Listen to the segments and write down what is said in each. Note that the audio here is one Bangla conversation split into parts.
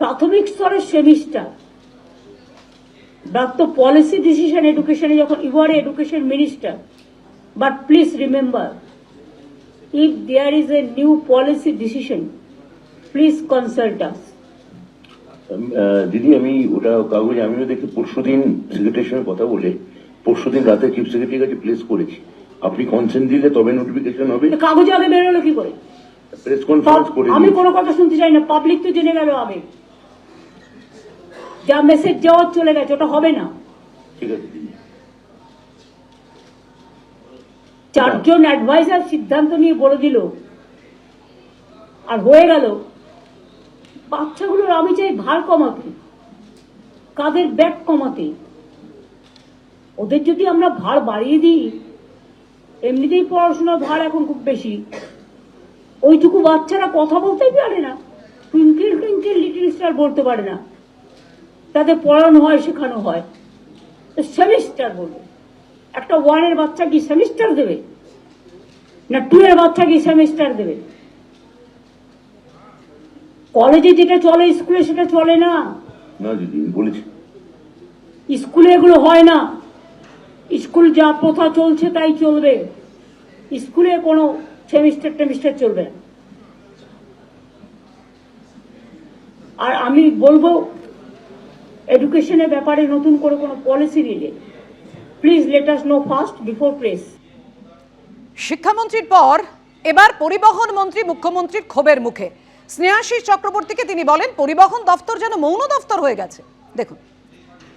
প্রাথমিক স্তরের semester, the policy decision education যখন you are education minister, but please remember, if there is a new policy decision, please consult us. দিদি আমি ওটা কাগজ আমিও দেখি পরশুদিন সেক্রেটারির সঙ্গে কথা বলে পরশুদিন রাতে চিফ সেক্রেটারির কাছে প্লেস করেছি। আপনি কনসেন্ট দিলে তবে নোটিফিকেশন হবে। কাগজে আগে বেরোলো কি করে? প্রেস কনফারেন্স করে আমি কোনো কথা শুনতে চাই না, পাবলিক তো জেনে গেল আগে, যা মেসেজ যাওয়ার চলে গেছে, ওটা হবে না। ঠিক আছে দিদি। চারজন অ্যাডভাইজার সিদ্ধান্ত নিয়ে বলে দিল আর হয়ে গেল। বাচ্চাগুলোর আমি চাই ভার কমাতে, কাদের ব্যাগ কমাতে। ওদের যদি আমরা ভার বাড়িয়ে দিই, এমনিতেই পড়াশোনার ভার এখন খুব বেশি, ওইটুকু বাচ্চারা কথা বলতেই পারে না, টুইঙ্কেল টুইঙ্কেল লিটল স্টার বলতে পারে না, তাদের পড়ানো হয় শেখানো হয়। সেমিস্টার বলবে, একটা 1 এর বাচ্চা কি সেমিস্টার দেবে? না 2 এর বাচ্চা কি সেমিস্টার দেবে? কলেজে যেটা চলে স্কুলে সেটা চলে না। না দিদি বলেছি, স্কুলে এগুলো হয় না। স্কুল যা প্রথা চলছে তাই চলবে, স্কুলে কোনো সেমিস্টার টেমিস্টার চলবে না। আর আমি বলবো এডুকেশনের ব্যাপারে নতুন করে কোনো পলিসি নিলে please let us know first before press. শিক্ষামন্ত্রীর পর এবার পরিবহন মন্ত্রী মুখ্যমন্ত্রীর ক্ষোভের মুখে। স্নেহাশিস চক্রবর্তীকে তিনি বলেন পরিবহন দফতর যেন মৌন দফতর হয়ে গেছে। দেখুন,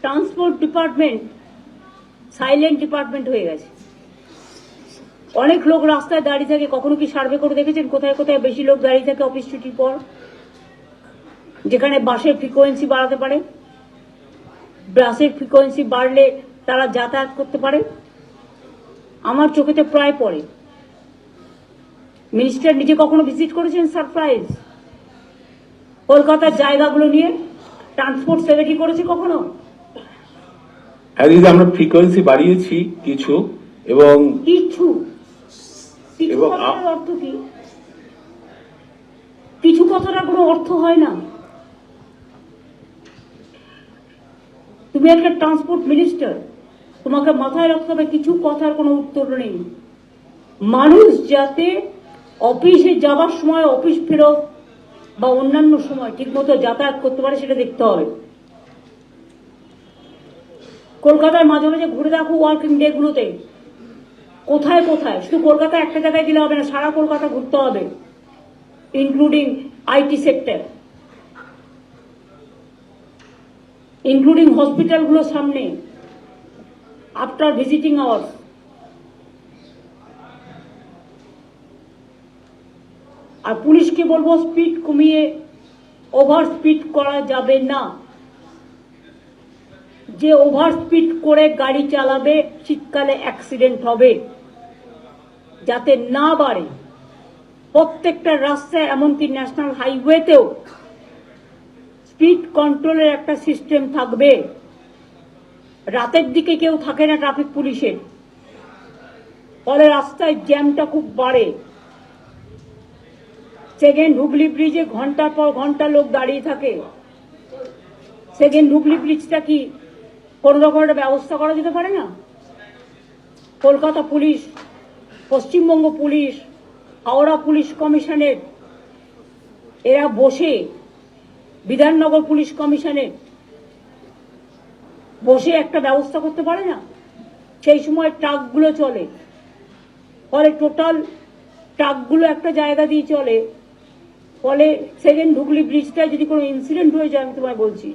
ট্রান্সপোর্ট ডিপার্টমেন্ট সাইলেন্ট ডিপার্টমেন্ট হয়ে গেছে। অনেক লোক রাস্তায় দাঁড়িয়ে থাকে, কখনো কি সার্ভে করে দেখেছেন কোথায় কোথায় বেশি লোক দাঁড়িয়ে থাকে অফিস ছুটির পর, যেখানে বাসের ফ্রিকোয়েন্সি বাড়াতে পারে, বাসের ফ্রিকোয়েন্সি বাড়লে তারা যাতায়াত করতে পারে? আমার চোখেতে প্রায় পড়ে। মিনিস্টার নিজে কখনো ভিজিট করেছেন? সারপ্রাইজ কলকাতার জায়গাগুলো নিয়ে ট্রান্সপোর্ট সেক্রেটারি করেছে কখনো? হ্যাঁ দিদি, আমরা ফ্রিকোয়েন্সি বাড়িয়েছি কিছু, এবং কিছু কথার অর্থ কি? কিছু কথাটা কোনো অর্থ হয় না। তুমি একটা ট্রান্সপোর্ট মিনিস্টার, তোমাকে মাথায় রাখতে হবে কিছু কথার কোনো উত্তর নেই। মানুষ যাতে অফিসে যাবার সময়, অফিস ফেরত বা অন্যান্য সময় ঠিক মতো যাতায়াত করতে পারে সেটা দেখতে হবে। কলকাতায় মাঝে মাঝে ঘুরে দেখো ওয়ার্কিং ডে গুলোতে কোথায় কোথায়, শুধু কলকাতায় একটা জায়গায় গেলে হবে না, সারা কলকাতা ঘুরতে হবে, ইনক্লুডিং আইটি সেক্টর, ইনক্লুডিং হসপিটালগুলোর সামনে আফটার ভিজিটিং আওয়ার্স। আর পুলিশকে বলবো স্পিড কমিয়ে ওভার স্পিড করা যাবে না। যে ওভার স্পিড করে গাড়ি চালাবে শীতকালে অ্যাক্সিডেন্ট হবে, যাতে না বাড়ে। প্রত্যেকটা রাস্তায়, এমনকি ন্যাশনাল হাইওয়েতেও স্পিড কন্ট্রোলের একটা সিস্টেম থাকবে। রাতের দিকে কেউ থাকে না ট্রাফিক পুলিশের, ফলে রাস্তায় জ্যামটা খুব বাড়ে। সেকেন্ড হুগলি ব্রিজে ঘন্টার পর ঘন্টা লোক দাঁড়িয়ে থাকে। সেকেন্ড হুগলি ব্রিজটা কি কোন রকম একটা ব্যবস্থা করা যেতে পারে না? Kolkata police, Paschimbanga police, Howrah police commissionerate এরা বসে, বিধাননগর পুলিশ কমিশনারেট বসে একটা ব্যবস্থা করতে পারে না? সেই সময় ট্রাকগুলো চলে, ফলে টোটাল ট্রাকগুলো একটা জায়গা দিয়ে চলে, ফলে সেকেন্ড হুগলি ব্রিজটায় যদি কোনো ইনসিডেন্ট হয়ে যায়, আমি তোমায় বলছি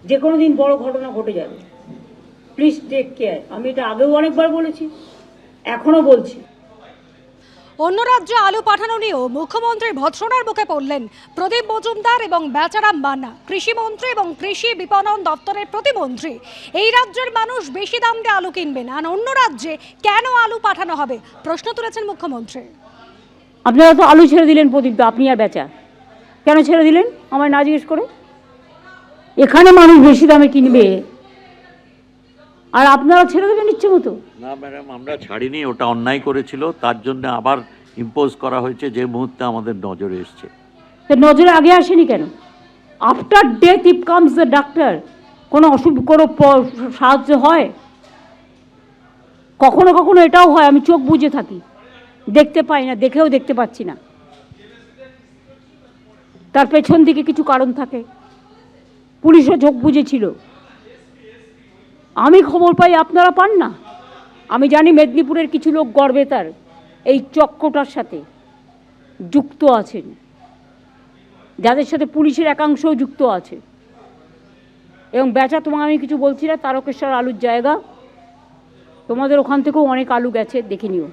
যে কোনো দিন বড় ঘটনা ঘটে যাবে। Please take care. আমি এটা আগেও অনেকবার বলেছি, এখনো বলছি। অন্য রাজ্যে আলু পাঠানো নিয়েও মুখ্যমন্ত্রী ভৎসনার মুখে পড়লেন প্রদীপ মজুমদার এবং বেচারাম মান্না, কৃষিমন্ত্রী এবং কৃষি বিপণন দপ্তরের প্রতিমন্ত্রী। এই রাজ্যের মানুষ বেশি দাম দিয়ে আলু কিনবেন, আর অন্য রাজ্যে কেন আলু পাঠানো হবে প্রশ্ন তুলেছেন মুখ্যমন্ত্রী। আপনারা তো আলু ছেড়ে দিলেন প্রদীপ, আপনি আর বেচা কেন ছেড়ে দিলেন আমায় না জিজ্ঞেস করে? এখানে মানুষ বেশি দামে কিনবে আর আপনারা ছেড়ে দেবেন ইচ্ছে মতো? না ম্যাডাম, আমরা ছাড়িনি, ওটা অন্যায় করেছিল, তার জন্য আবার ইম্পোজ করা হয়েছে যে মুহূর্তে আমাদের নজরে এসছে। নজরে আগে আসেনি কেন? After death if comes the doctor, কোনো কোনো সাহায্য হয়? কখনো কখনো এটাও হয় আমি চোখ বুজে থাকি, দেখতে পাই না, দেখেও দেখতে পাচ্ছি না, তার পেছন দিকে কিছু কারণ থাকে। পুলিশও চোখ বুজেছিল, আমি খবর পাই, আপনারা পান না। আমি জানি মেদিনীপুরের কিছু লোক গর্বে তার এই চক্রটার সাথে যুক্ত আছেন, যাদের সাথে পুলিশের একাংশও যুক্ত আছে। এবং বেচা, তোমাকে আমি কিছু বলছি না, তারকেশ্বর আলুর জায়গা, তোমাদের ওখান থেকেও অনেক আলু গেছে, দেখে নিও।